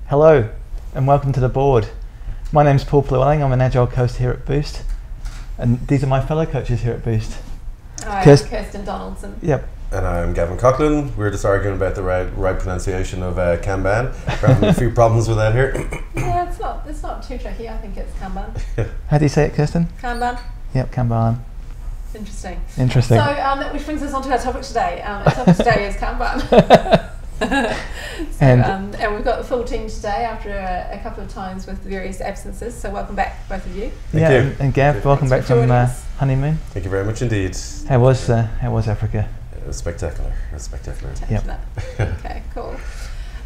Hello and welcome to the board. My name's Paul Llewellyn, I'm an Agile coach here at Boost, and these are my fellow coaches here at Boost. Hi, I'm Kirsten Donaldson. Yep. And I'm Gavin Coughlin. We were just arguing about the right pronunciation of Kanban. We're having a few problems with that here. Yeah, it's not too tricky. I think it's Kanban. How do you say it, Kirsten? Kanban. Yep, Kanban. Interesting. So, which brings us on to our topic today. Our topic today is Kanban. And we've got the full team today after a couple of times with various absences. So welcome back, both of you. Thank you. And Gav, welcome back from honeymoon. Thank you very much indeed. How was Africa? It was spectacular. Yep. Okay, cool.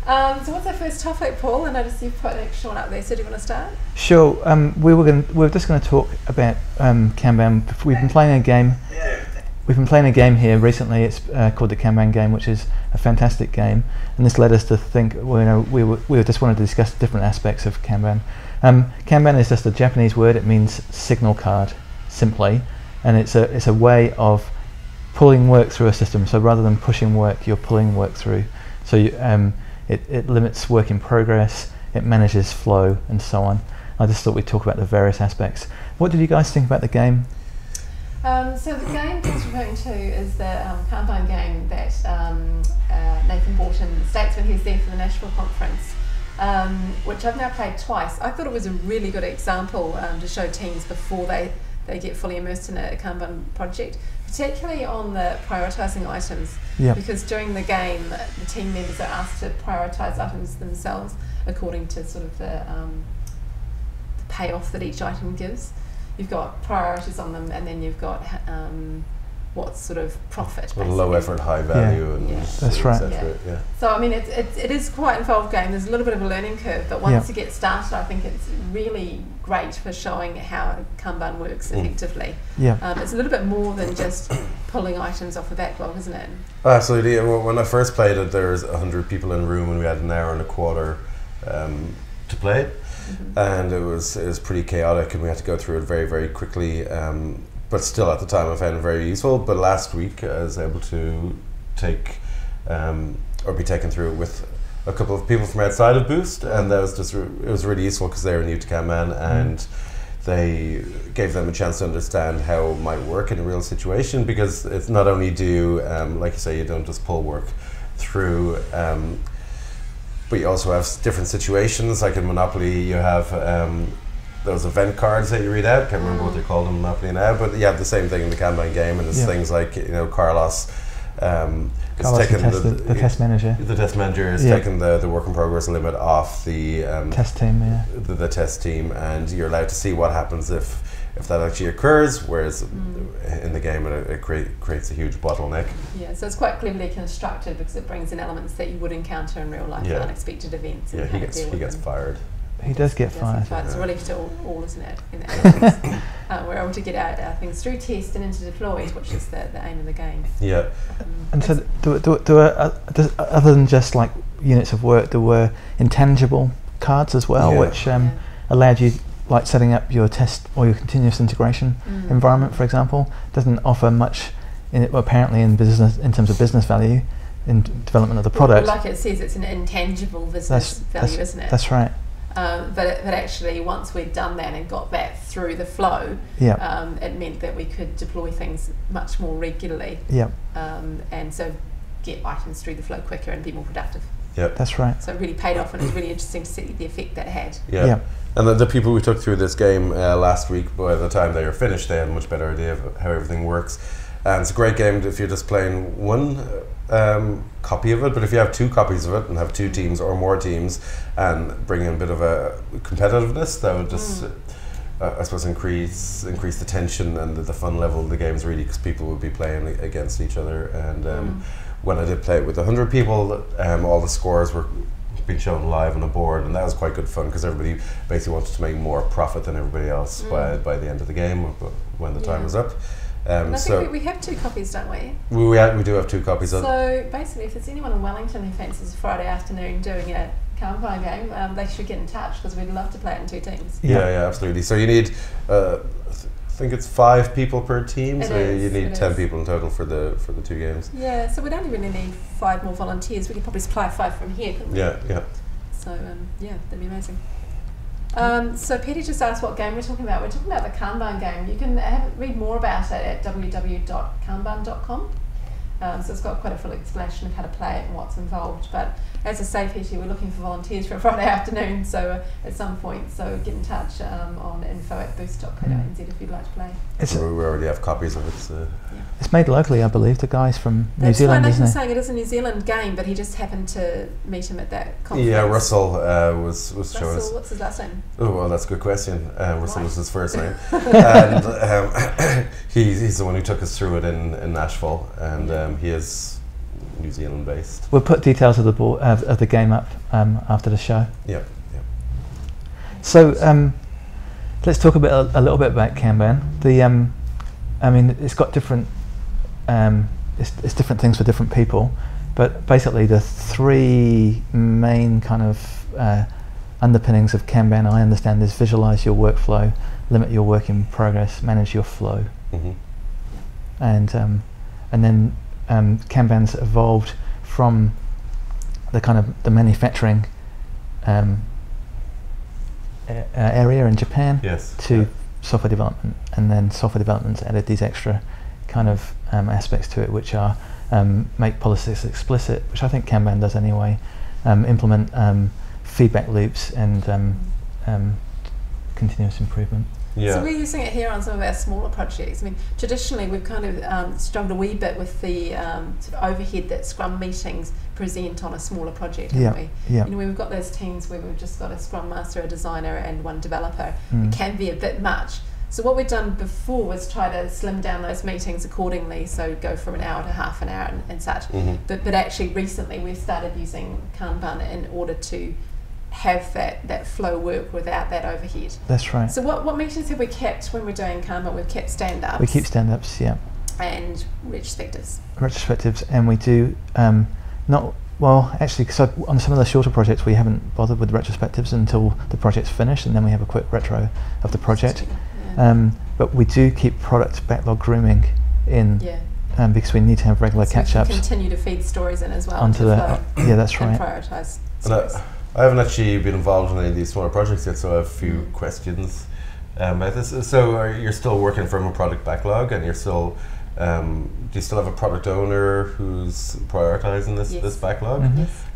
So what's our first topic, Paul? I noticed you've put Sean up there. So do you want to start? Sure. We were just going to talk about Kanban. We've been playing a game. We've been playing a game here recently. It's called the Kanban game, which is a fantastic game. And this led us to think. Well, we just wanted to discuss different aspects of Kanban. Kanban is just a Japanese word. It means signal card, simply, and it's a way of pulling work through a system. So rather than pushing work, you're pulling work through. So it limits work in progress. It manages flow and so on. I just thought we'd talk about the various aspects. What did you guys think about the game? So the game Paul's referring to is the Kanban game that Nathan bought in the States when he was there for the Nashville conference, which I've now played twice. I thought it was a really good example to show teams before they get fully immersed in a Kanban project, particularly on the prioritising items, because during the game the team members are asked to prioritise items themselves according to sort of the payoff that each item gives. You've got priorities on them, and then you've got what sort of profit. Low effort, high value, and that's right. Yeah. So I mean, it is quite an involved game. There's a little bit of a learning curve, but once you get started, I think it's really great for showing how Kanban works effectively. It's a little bit more than just pulling items off a backlog, isn't it? Absolutely. When I first played it, there was 100 people in the room, and we had an hour and a quarter to play it. And it was pretty chaotic, and we had to go through it very, very quickly. But still, at the time, I found it very useful. But last week, I was able to take or be taken through it with a couple of people from outside of Boost, and that was just it was really useful because they were new to Kanban, and they gave them a chance to understand how it might work in a real situation. Because it's not only like you say, you don't just pull work through. But you also have different situations, like in Monopoly you have those event cards that you read out. Can't remember what they're called in Monopoly now, but you have the same thing in the Kanban game, and there's things like, Carlos is taking the test manager. The test manager is taking the work in progress limit off the test team, the test team, and you're allowed to see what happens if that actually occurs, whereas in the game it creates a huge bottleneck. Yeah, so it's quite cleverly constructed because it brings in elements that you would encounter in real life, unexpected events. Yeah, he gets fired. He does get fired. It's related to all, isn't it? In the we're able to get our things through test and into deployed, which is the aim of the game. Yeah. And so, other than just like units of work, there were intangible cards as well, which allowed you, like setting up your test or your continuous integration environment, for example, doesn't offer much apparently in business in terms of business value in development of the product. Well, like it says, it's an intangible business value, isn't it? That's right. But actually, once we'd done that and got that through the flow, it meant that we could deploy things much more regularly. And so get items through the flow quicker and be more productive. That's right. So it really paid off, and it was really interesting to see the effect that had. And the people we took through this game last week, by the time they were finished, they had a much better idea of how everything works. And it's a great game if you're just playing one copy of it, but if you have two copies of it and have two teams or more teams and bring in a bit of a competitiveness, that would just, I suppose, increase the tension and the fun level of the games, really, because people would be playing against each other. And when I did play it with 100 people, all the scores were being shown live on a board, and that was quite good fun because everybody basically wanted to make more profit than everybody else by the end of the game when the time was up. I think we have two copies, don't we? We do have two copies. So basically, if there's anyone in Wellington who fancies a Friday afternoon doing a Kanban game, they should get in touch because we'd love to play it in two teams. Yeah, absolutely. So you need, I think it's 5 people per team, so you need 10 people in total for the 2 games. Yeah, so we'd only really need 5 more volunteers. We could probably supply 5 from here, couldn't we? Yeah. So yeah, that'd be amazing. So Peter just asked what game we're talking about. We're talking about the Kanban game. You can read more about it at www.kanban.com. So it's got quite a full explanation of how to play it and what's involved. But as I say, Peter, we're looking for volunteers for a Friday afternoon, so at some point, so get in touch on info@boost.co.nz if you'd like to play. We already have copies of it. So. Yeah. It's made locally, I believe. The guys from New Zealand, That's why isn't Nathan's it? saying it is a New Zealand game, but he just happened to meet him at that conference. Yeah, Russell was showing us. Russell, what's his last name? Oh, well, that's a good question. Russell was his first name. And he's the one who took us through it in Nashville, and he is New Zealand based. We'll put details of the board, of the game up after the show. Yep. So let's talk a little bit about Kanban. I mean, it's got different. It's different things for different people, but basically the three main kind of underpinnings of Kanban, I understand, is visualize your workflow, limit your work in progress, manage your flow, and then Kanban's evolved from the kind of the manufacturing area in Japan to software development, and then software development's added these extra kind of aspects to it, which are make policies explicit, which I think Kanban does anyway, implement feedback loops, and continuous improvement. Yeah. So we're using it here on some of our smaller projects. I mean, traditionally we've kind of struggled a wee bit with the sort of overhead that Scrum meetings present on a smaller project, haven't we? Yeah. You know, we've got those teams where we've just got a Scrum Master, a designer, and one developer. It can be a bit much. So what we've done before was try to slim down those meetings accordingly, so go from an hour to half an hour and such. But actually recently we've started using Kanban in order to have that flow work without that overhead. That's right. So what meetings have we kept when we're doing Kanban? We've kept stand-ups. We keep stand-ups, yeah. And retrospectives. Retrospectives, and we do actually, because on some of the shorter projects we haven't bothered with retrospectives until the project's finished, and then we have a quick retro of the project. But we do keep product backlog grooming in, because we need to have regular catch-ups. We continue to feed stories in as well. Onto the yeah, that's right. And prioritise stories. I haven't actually been involved in any of these smaller projects yet, so I have a few questions about this. So you're still working from a product backlog, and you're still, do you still have a product owner who's prioritising this backlog?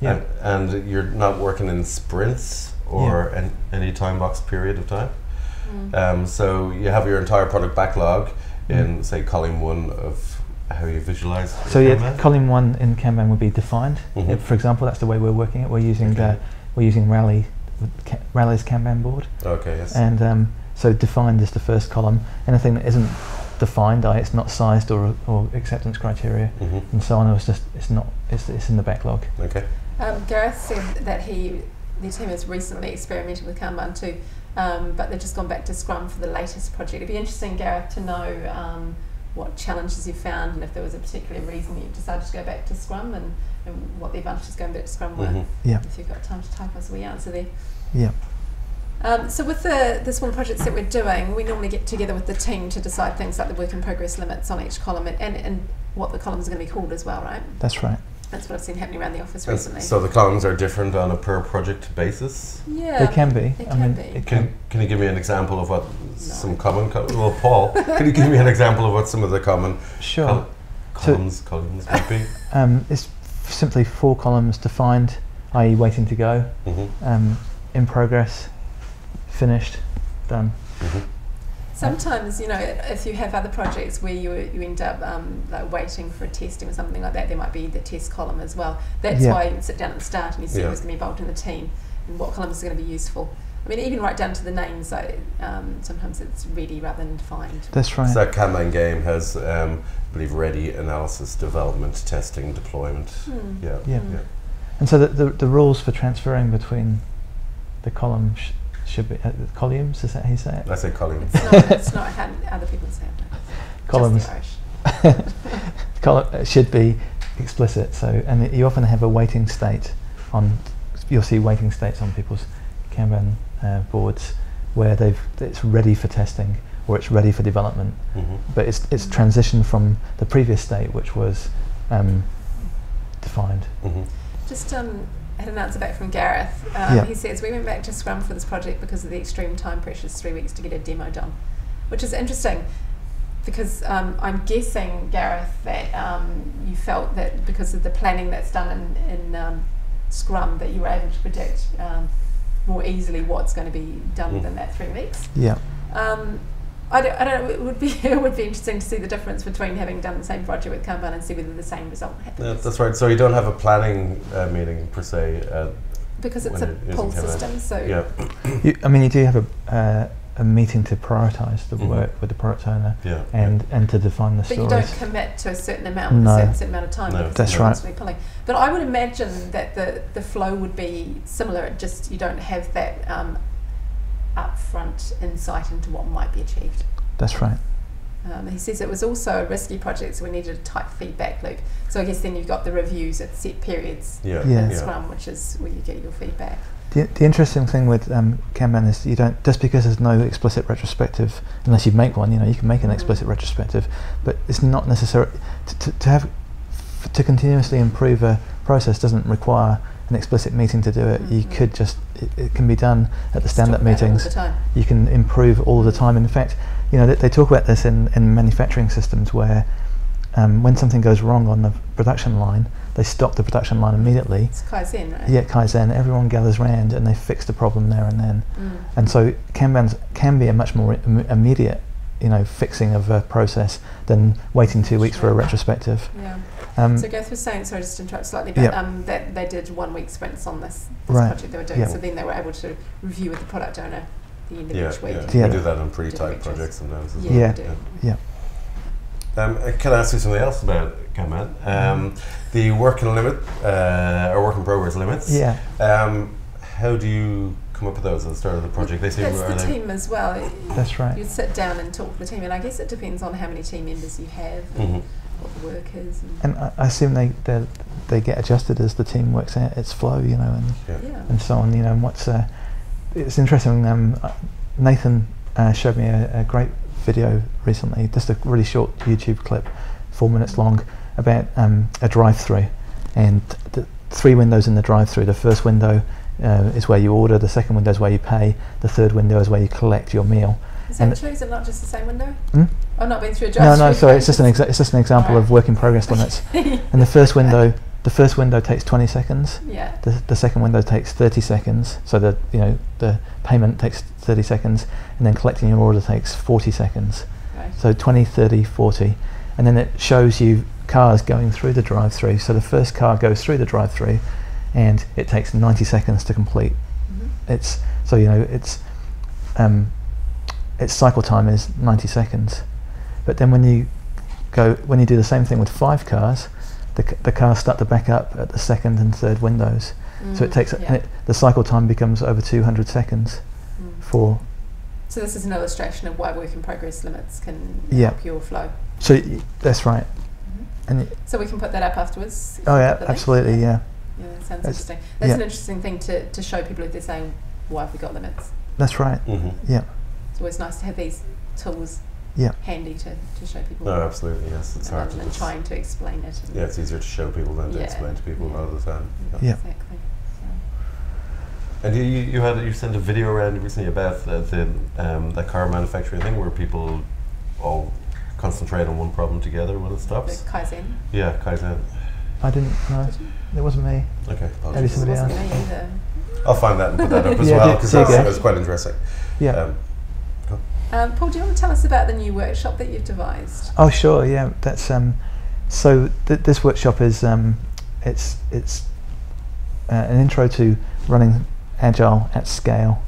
Yeah. And you're not working in sprints or any time box period of time? So you have your entire product backlog in, say, column 1 of how you visualise Kanban? Column 1 in Kanban would be defined. For example, that's the way we're working it. We're using Rally's Kanban board. Okay, yes. And so defined is the first column. Anything that isn't defined, it's not sized or acceptance criteria, and so on. It's in the backlog. Okay. Gareth said that the team has recently experimented with Kanban too, but they've just gone back to Scrum for the latest project. It'd be interesting, Gareth, to know what challenges you found, and if there was a particular reason that you decided to go back to Scrum, and what the advantages of going back to Scrum were. If you've got time to type us a wee answer there. So with this one projects that we're doing, we normally get together with the team to decide things like the work in progress limits on each column, and what the columns are going to be called as well, right? That's right. That's what I've seen happening around the office recently. So the columns are different on a per project basis? Yeah. They can be. Can you give me an example of what some common... Well, Paul, can you give me an example of what some of the common columns would be? It's simply 4 columns defined, i.e. waiting to go, in progress, finished, done. Sometimes, you know, if you have other projects where you end up like waiting for a testing or something like that, there might be the test column as well. That's why you sit down at the start and you see who's going to be involved in the team and what columns are going to be useful. I mean, even right down to the names, so sometimes it's ready rather than defined. That's right. So that Kanban game has, I believe, ready, analysis, development, testing, deployment. And so the rules for transferring between the columns should be columns. Is that how you say it? I say columns. It's not how other people say it. Columns. Should be explicit. So, and you often have a waiting state on. You'll see waiting states on people's Kanban boards where it's ready for testing or it's ready for development, but it's transitioned from the previous state, which was defined. Just had an answer back from Gareth. He says, we went back to Scrum for this project because of the extreme time pressures, 3 weeks to get a demo done, which is interesting because I'm guessing, Gareth, that you felt that because of the planning that's done in Scrum that you were able to predict more easily what's going to be done within that 3 weeks. Yeah. I don't know. It would be interesting to see the difference between having done the same project with Kanban and see whether the same result happens. Yeah, that's right. So you don't have a planning meeting per se. Because it's a pull system. So you do have a meeting to prioritise the work with the product owner and to define the stories. But you don't commit to a certain amount, a certain amount of time. No. That's right. Pulling. But I would imagine that the flow would be similar. Just you don't have that upfront insight into what might be achieved. That's right. He says it was also a risky project, so we needed a tight feedback loop. So I guess then you've got the reviews at set periods in Scrum, which is where you get your feedback. The interesting thing with Kanban is you don't, just because there's no explicit retrospective, unless you make one, you can make an explicit retrospective, but it's not necessary to continuously improve a process doesn't require an explicit meeting to do it. You could just, it can be done at the stand-up meetings. All the time. You can improve all the time. In fact, they talk about this in manufacturing systems where when something goes wrong on the production line, they stop the production line immediately. It's Kaizen, right? Yeah, Kaizen. Everyone gathers round and they fix the problem there and then. And so Kanban can be a much more immediate, fixing of a process than waiting 2 weeks for a retrospective. Yeah. So Gareth was saying, sorry, just to interrupt slightly, but that they did 1 week sprints on this project they were doing. So then they were able to review with the product owner the end of each week. We do that on pretty tight projects sometimes as well. Yeah. Can I ask you something else about Kanban? The work in limit, or work in progress limits. Yeah. How do you come up with those at the start of the project? That's the team as well. That's right. You'd sit down and talk to the team, and I guess it depends on how many team members you have and what the work is. And I assume they get adjusted as the team works out its flow, and so on. And what's it's interesting. Nathan showed me a great video recently, just a really short YouTube clip, 4 minutes long, about a drive-through, and the 3 windows in the drive-through. The first window is where you order, the second window is where you pay, the third window is where you collect your meal. Is that true? Is it not just the same window? I've not been through a drive-through. No, sorry, it's just an example of work in progress limits. And the first window takes 20 seconds. Yeah. The second window takes 30 seconds. So the payment takes 30 seconds, and then collecting your order takes 40 seconds. Right. So 20, 30, 40, and then it shows you cars going through the drive-through. So the first car goes through the drive-through, and it takes 90 seconds to complete. Its cycle time is 90 seconds. But then when you do the same thing with 5 cars, the cars start to back up at the second and third windows. So it takes the cycle time becomes over 200 seconds for. So this is an illustration of why work in progress limits can help your flow. So that's right. And so we can put that up afterwards. Oh yeah, absolutely, yeah. Yeah, that sounds interesting. That's an interesting thing to show people if they're saying, why have we got limits? That's right. Yeah. It's always nice to have these tools handy to show people. No, absolutely, yes. It's hard than trying to explain it. It's easier to show people than to explain to people a lot of the time. Yeah. Exactly. And you sent a video around recently about the car manufacturing thing where people all concentrate on one problem together when it stops. The Kaizen. Yeah, Kaizen. I didn't know. It wasn't me. Okay. Maybe somebody else. It wasn't me either. I'll find that and put that up as well, because that's quite interesting. Yeah. Paul, do you want to tell us about the new workshop that you've devised? Oh, sure. Yeah, that's so this workshop is it's an intro to running Agile at scale.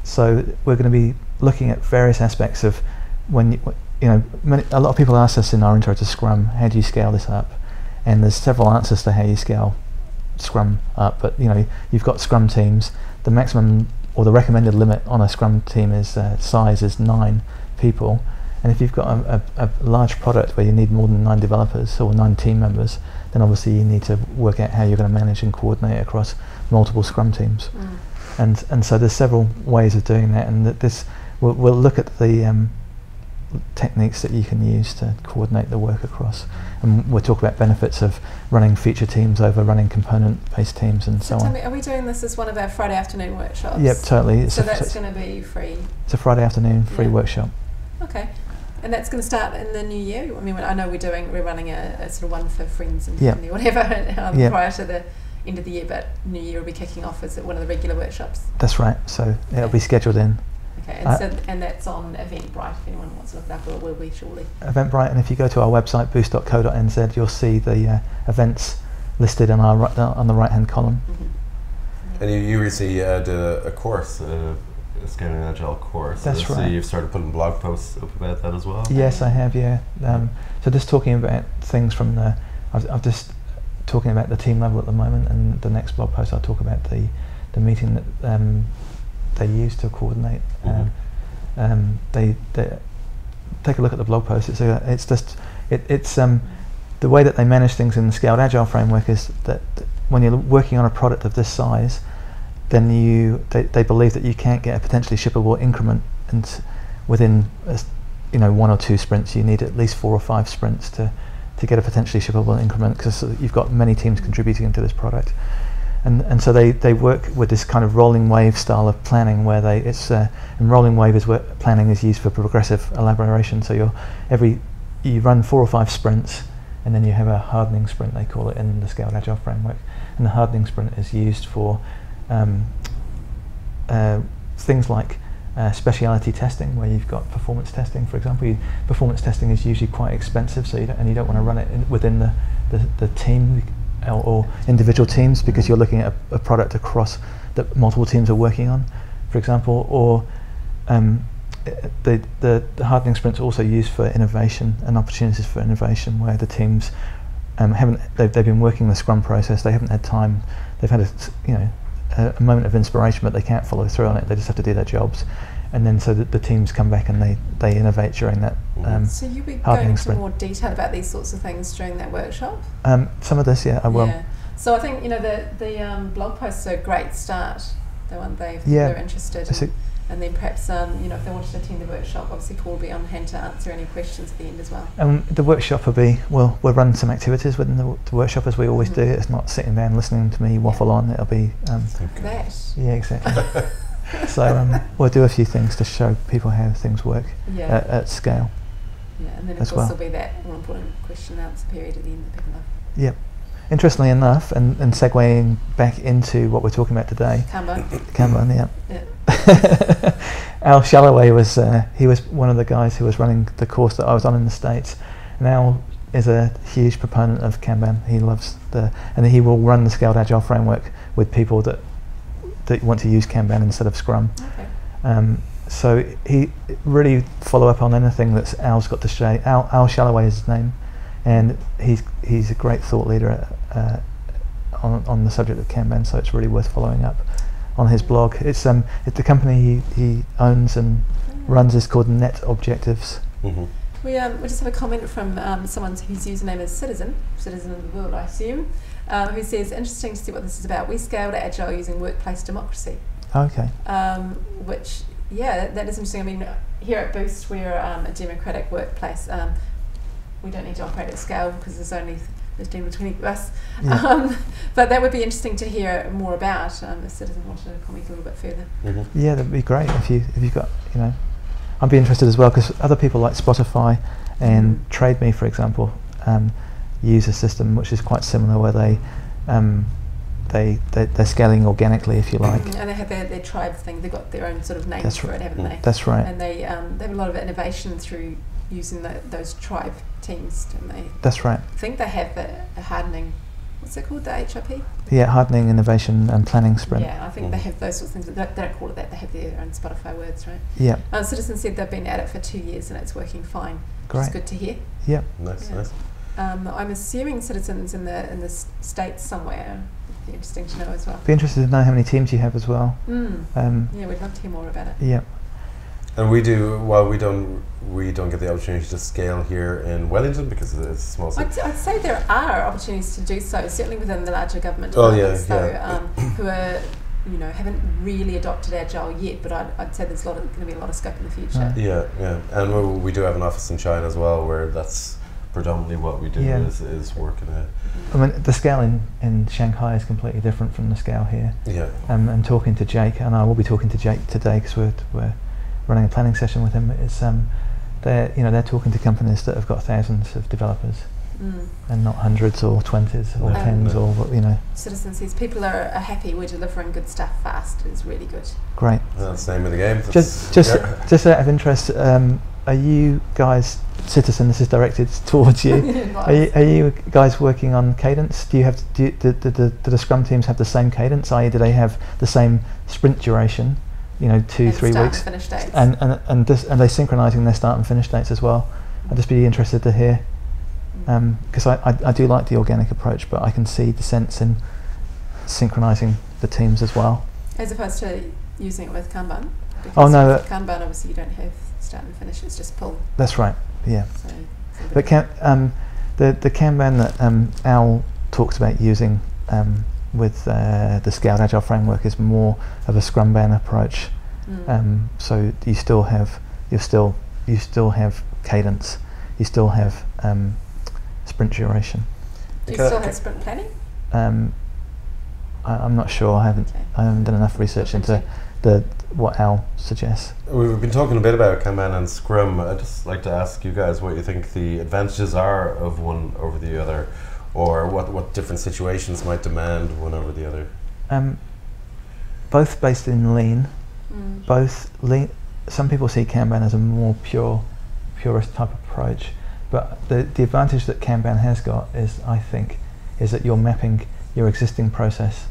So we're going to be looking at various aspects of when a lot of people ask us in our intro to Scrum, how do you scale this up? And there's several answers to how you scale Scrum up, but you've got Scrum teams. The maximum or the recommended limit on a Scrum team is size is 9 people, and if you've got a large product where you need more than 9 developers or 9 team members, then obviously you need to work out how you're going to manage and coordinate across multiple Scrum teams. And so there's several ways of doing that, and we'll look at the techniques that you can use to coordinate the work across. And we'll talk about benefits of running feature teams over running component-based teams and so tell on. me, are we doing this as one of our Friday afternoon workshops? Yep, totally. So that's going to be free? It's a Friday afternoon free workshop. Okay. And that's going to start in the new year? I mean, I know we're running a sort of one for friends and family, whatever, prior to the end of the year, but new year will be kicking off as one of the regular workshops. That's right. So it'll be scheduled in. Okay, and that's on Eventbrite if anyone wants to look it up, or it will be shortly. Eventbrite, and if you go to our website boost.co.nz, you'll see the events listed on on the right-hand column. Mm-hmm. And you recently did a course, a Scaling and Agile course. That's right. So you've started putting blog posts up about that as well? Yes, I have, yeah. So just talking about things from I've just talking about the team level at the moment, and the next blog post I'll talk about the meeting that they use to coordinate. They take a look at the blog post. It's the way that they manage things in the Scaled Agile framework is that when you're working on a product of this size, then they believe that you can't get a potentially shippable increment, and within 1 or 2 sprints, you need at least 4 or 5 sprints to get a potentially shippable increment, because you've got many teams contributing to this product. And so they work with this kind of rolling wave style of planning, where and rolling wave is where planning is used for progressive elaboration. So you run 4 or 5 sprints, and then you have a hardening sprint, they call it in the Scaled Agile framework. And the hardening sprint is used for things like speciality testing, where you've got performance testing, for example. Performance testing is usually quite expensive, so you don't want to run it within the team or individual teams, because you're looking at a product across that multiple teams are working on, for example. Or the hardening sprints are also used for innovation and opportunities for innovation, where the teams they've been working the Scrum process, they haven't had time, they've had a moment of inspiration, but they can't follow through on it, they just have to do their jobs. And then so that the teams come back and they innovate during that so you'll be hardening going into sprint. more detail about these sorts of things during that workshop? Some of this, yeah, I will. Yeah. So I think the blog posts are a great start. They're interested in, and then perhaps if they wanted to attend the workshop, obviously Paul will be on hand to answer any questions at the end as well. The workshop we'll run some activities within the workshop, as we always do. It's not sitting down listening to me waffle on. It'll be that. Yeah, exactly. So we'll do a few things to show people how things work at scale. Yeah, and then of course there'll be that all important question and answer period at the end that people love. Yep. Interestingly enough, and segueing back into what we're talking about today, Kanban, yeah. Al Shalloway was one of the guys who was running the course that I was on in the States. And Al is a huge proponent of Kanban. He loves and he will run the Scaled Agile framework with people that want to use Kanban instead of Scrum. Okay. So he really follow up on anything that Al's got to say. Al Shalloway is his name, and he's a great thought leader on the subject of Kanban. So it's really worth following up on his blog. It's the company he owns and runs is called Net Objectives. Mm-hmm. We just have a comment from someone whose username is Citizen of the World, I assume, who says, interesting to see what this is about. We scaled Agile using workplace democracy. Okay. Which, that is interesting. I mean, here at Boost, we're a democratic workplace. We don't need to operate at scale because there's only 15 or 20 of us. Yeah. But that would be interesting to hear more about if Citizen wanted to comment a little bit further. Mm-hmm. Yeah, that'd be great if you've got, I'd be interested as well, because other people like Spotify and TradeMe, for example, use a system which is quite similar, where they're scaling organically, if you like. And they have their tribe thing. They've got their own sort of names That's for it, haven't they? That's right. And they have a lot of innovation through using those tribe teams, don't they? That's right. I think they have a hardening, what's it called, the HRP? Yeah, hardening, innovation and planning sprint. Yeah, I think they have those sorts of things. They don't call it that, they have their own Spotify words, right? Yeah. Citizen said they've been at it for 2 years and it's working fine. Great. Which is good to hear. Yeah. Nice. I'm assuming Citizen's in the States somewhere. It'd be interesting to know as well. Be interested to know how many teams you have as well. Yeah, we'd love to hear more about it. Yeah. And we don't get the opportunity to scale here in Wellington because it's a small city. I'd say there are opportunities to do so, certainly within the larger government who haven't really adopted Agile yet, but I'd say there's going to be a lot of scope in the future. Yeah, and we do have an office in China as well, where that's predominantly what we do is working it. I mean, the scale in Shanghai is completely different from the scale here. Yeah. And talking to Jake, and I will be talking to Jake today because we're running a planning session with him. It's they're talking to companies that have got thousands of developers. And not hundreds or 20s or 10s or Citizen says people are happy. We're delivering good stuff fast. It's really good. Great. That's the name of the game. Just out of interest, are you guys, Citizen? This is directed towards you. Are you guys working on cadence? Do the Scrum teams have the same cadence? I.e., do they have the same sprint duration? 2-3 weeks. And finish dates. And they synchronising their start and finish dates as well. I'd just be interested to hear. Because I do like the organic approach, but I can see the sense in synchronising the teams as well. As opposed to using it with Kanban? Oh no. With Kanban, obviously you don't have start and finish, it's just pull. That's right, yeah. So but the Kanban that Al talks about using with the Scaled Agile framework is more of a Scrumban approach. So you still have cadence, you still have sprint duration. Do you still have sprint planning? I'm not sure. I haven't done enough research into what Al suggests. We've been talking a bit about Kanban and Scrum. I'd just like to ask you guys what you think the advantages are of one over the other, or what different situations might demand one over the other. Both based in lean. Both lean. Some people see Kanban as a more purist type approach. But the advantage that Kanban has got is, I think, is that you're mapping your existing process.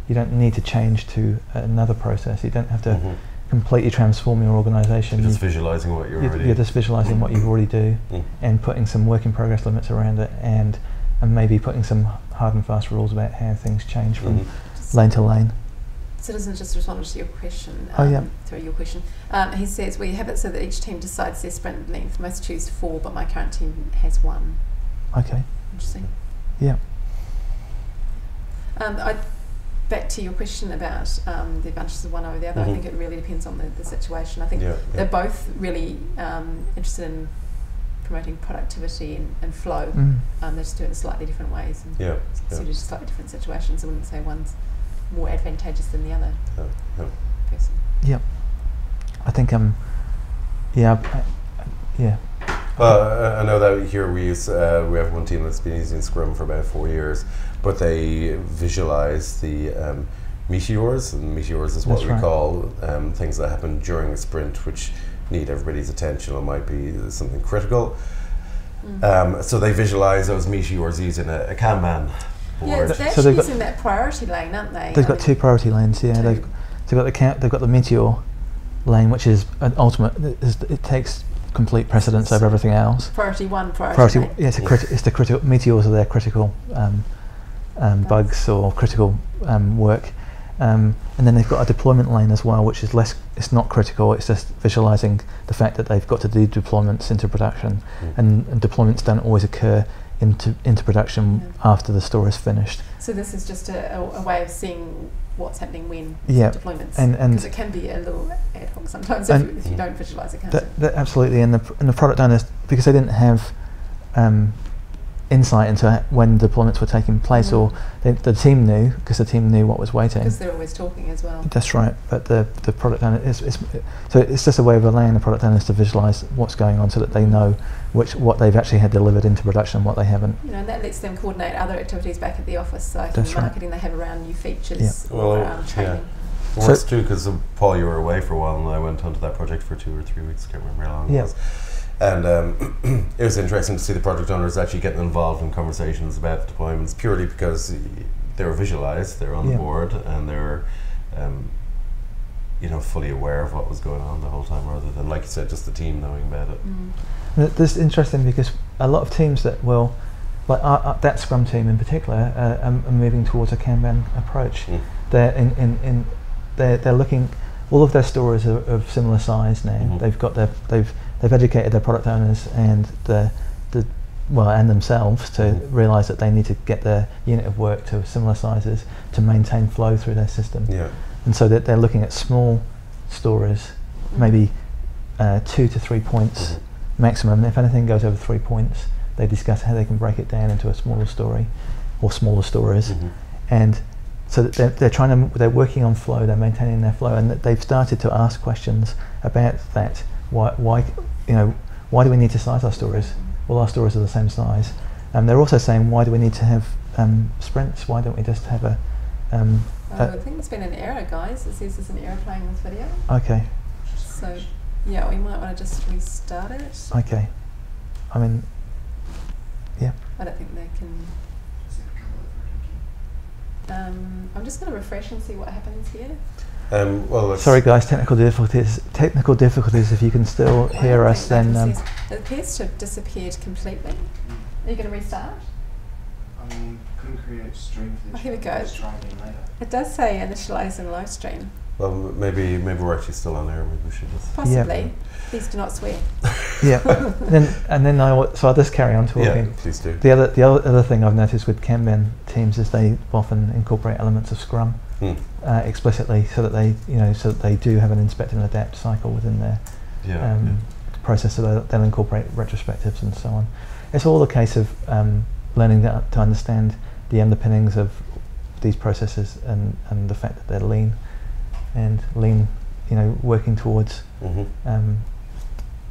You don't need to change to another process. You don't have to completely transform your organisation. You're just visualising what you're just visualising what you already do, and putting some work in progress limits around it, and maybe putting some hard and fast rules about how things change from lane to lane. Citizen just responded to your question. Through your question. He says, we have it so that each team decides their sprint length. Most choose 4, but my current team has 1. Okay. Interesting. Yeah. Back to your question about the advantages of one over the other, I think it really depends on the situation. I think they're both really interested in promoting productivity and flow. They just do it in slightly different ways and suited to slightly different situations. I wouldn't say one's more advantageous than the other person. Yeah, I think Well, I know that here we have one team that's been using Scrum for about 4 years, but they visualize the meteors, and meteors is what we call things that happen during a sprint which need everybody's attention or might be something critical. So they visualize those meteors using a Kanban. Yeah, they're actually using that priority lane, aren't they? They've got 2 priority lanes. Yeah, they've got the meteor lane, which is an ultimate. It takes complete precedence over everything else. Priority 1, priority 2. Yeah, it's the critical meteors are their critical bugs or critical work, and then they've got a deployment lane as well, which is less. It's not critical. It's just visualizing the fact that they've got to do deployments into production, and deployments don't always occur into production after the store is finished. So this is just a way of seeing what's happening when deployments, because it can be a little ad hoc sometimes if you don't visualise it. Absolutely, and the product owners, because they didn't have insight into when deployments were taking place, or the team knew, because the team knew what was waiting. Because they're always talking as well. That's right, but the product owner so it's just a way of allowing the product owners to visualise what's going on, so that they know what they've actually had delivered into production and what they haven't. And that lets them coordinate other activities back at the office, like the marketing they have around new features or around training. It works too, because Paul, you were away for a while, and I went onto that project for 2 or 3 weeks. I can't remember how long it was. And it was interesting to see the project owners actually getting involved in conversations about deployments, purely because they were visualized, they're on the board, and they're fully aware of what was going on the whole time, rather than, like you said, just the team knowing about it. This is interesting, because a lot of teams that will, like that Scrum team in particular, are moving towards a Kanban approach. They're looking. All of their stores are of similar size now. They've educated their product owners and and themselves to realise that they need to get their unit of work to similar sizes to maintain flow through their system. and so that they're looking at small stories, maybe 2 to 3 points maximum. And if anything goes over 3 points, they discuss how they can break it down into a smaller story or smaller stories. And so that they're working on flow, they're maintaining their flow, and that they've started to ask questions about that. Why do we need to size our stories? Well, our stories are the same size. And they're also saying, why do we need to have sprints? Why don't we just have a... I think there's been an error, guys. It says there's an error playing this video. Okay. So, yeah, we might want to just restart it. Okay. I mean, yeah. I don't think they can... I'm just going to refresh and see what happens here. Sorry guys, technical difficulties. If you can still hear us, then... it appears to have disappeared completely. Are you going to restart? Couldn't create stream for this. Here we go. Let's try again later. It does say initialize and live stream. Well, maybe we're actually still on there. Maybe we should just... Possibly. Yeah. Please do not swear. Yeah. So I'll just carry on talking. Yeah, please do. The other thing I've noticed with Kanban teams is they often incorporate elements of Scrum explicitly, so that they do have an inspect and adapt cycle within their process. So they'll incorporate retrospectives and so on. It's all a case of learning to understand the underpinnings of these processes and the fact that they're lean, working towards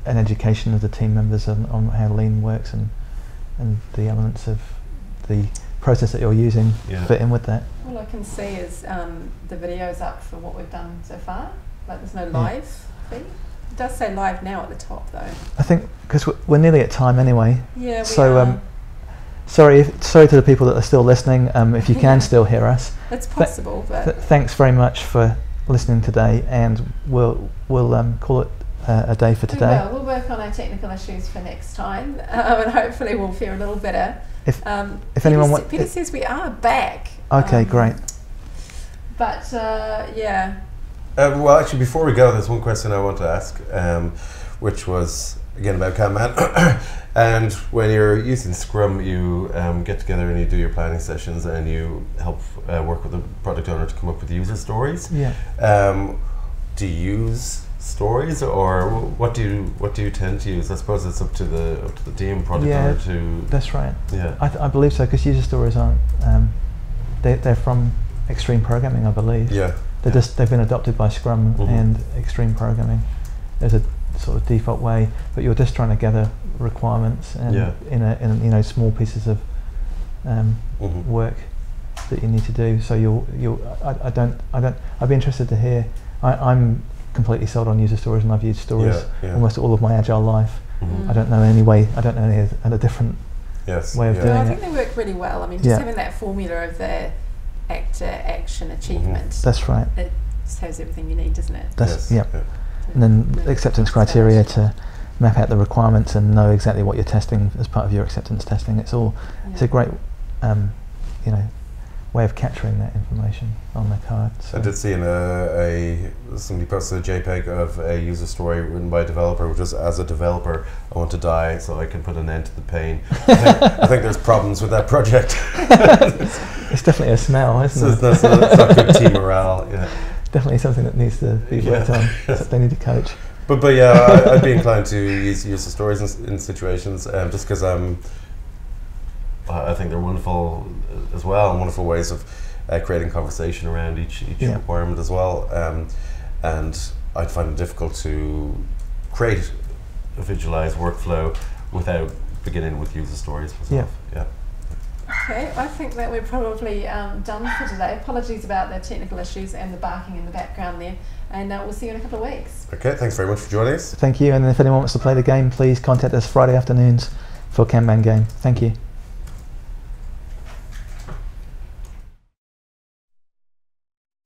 an education of the team members on how lean works and the elements of the process that you're using fit in with that. All I can see is the video's up for what we've done so far. Like there's no live feed. It does say live now at the top though. I think because we're nearly at time anyway. Yeah, we so are. Sorry to the people that are still listening. If you can still hear us, it's possible. But thanks very much for listening today, and we'll call it a day for today. We'll work on our technical issues for next time, and hopefully we'll feel a little better. If anyone wants, Peter says we are back. Okay, great. But yeah. Well, actually, before we go, there's one question I want to ask, which was again about Kanban. And when you're using Scrum, you get together and you do your planning sessions, and you help work with the product owner to come up with user stories. Yeah. Do you use stories, or what do you tend to use? I suppose it's up to the team product owner to. That's right. Yeah. I believe so, because user stories aren't. They're from extreme programming, I believe. Yeah. They've been adopted by Scrum and extreme programming. There's a sort of default way, but you're just trying to gather requirements and in small pieces of work that you need to do. So I'd be interested to hear. I'm completely sold on user stories, and I've used stories almost all of my agile life. I don't know any other different way of doing it. I think they work really well. I mean, just having that formula of the actor, action, achievement. That's right. It just has everything you need, doesn't it? And then acceptance criteria to map out the requirements and know exactly what you're testing as part of your acceptance testing. It's a great way of capturing that information on the card. So. I did see somebody posted a JPEG of a user story written by a developer, which is, as a developer, I want to die so I can put an end to the pain. I think there's problems with that project. It's definitely a smell, isn't it? It's not good team morale. Yeah. Definitely something that needs to be worked on. They need to coach. But yeah, I'd be inclined to use user stories in situations, just because I think they're wonderful as well, and wonderful ways of creating conversation around each requirement as well. And I'd find it difficult to create a visualized workflow without beginning with user stories myself. Yeah. Okay, I think that we're probably done for today. Apologies about the technical issues and the barking in the background there, and we'll see you in a couple of weeks. Okay, thanks very much for joining us. Thank you, and if anyone wants to play the game, please contact us Friday afternoons for Kanban game. Thank you.